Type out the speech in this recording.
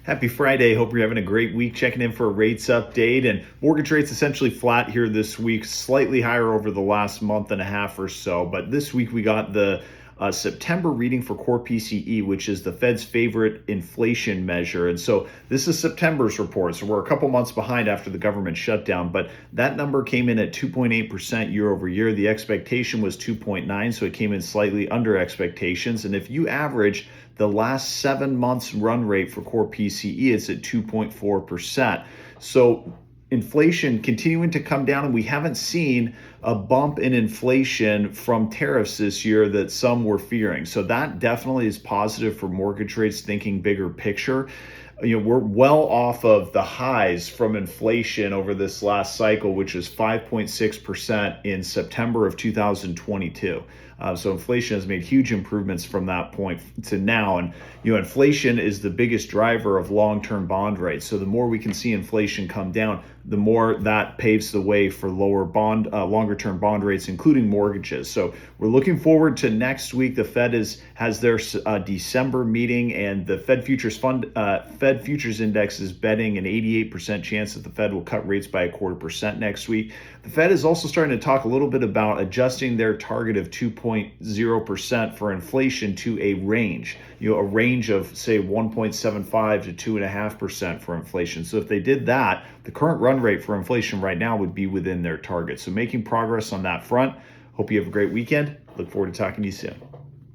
Happy Friday. Hope you're having a great week. Checking in for a rates update. And mortgage rates essentially flat here this week, slightly higher over the last month and a half or so. But this week we got the September reading for core PCE, which is the Fed's favorite inflation measure. And so this is September's report. So we're a couple months behind after the government shutdown. But that number came in at 2.8% year over year. The expectation was 2.9, so it came in slightly under expectations. And if you average the last 7 months run rate for core PCE, it's at 2.4%. So inflation continuing to come down, and we haven't seen a bump in inflation from tariffs this year that some were fearing. So that definitely is positive for mortgage rates, thinking bigger picture. We're well off of the highs from inflation over this last cycle, which was 5.6% in September of 2022. So inflation has made huge improvements from that point to now. And, inflation is the biggest driver of long-term bond rates. So the more we can see inflation come down, the more that paves the way for lower longer-term bond rates, including mortgages. So we're looking forward to next week. The Fed has their December meeting, and the Fed Futures Index is betting an 88% chance that the Fed will cut rates by 0.25% next week. The Fed is also starting to talk a little bit about adjusting their target of 2.0% for inflation to a range, a range of, say, 1.75 to 2.5% for inflation. So if they did that, the current run rate for inflation right now would be within their target. So making progress on that front. Hope you have a great weekend. Look forward to talking to you soon.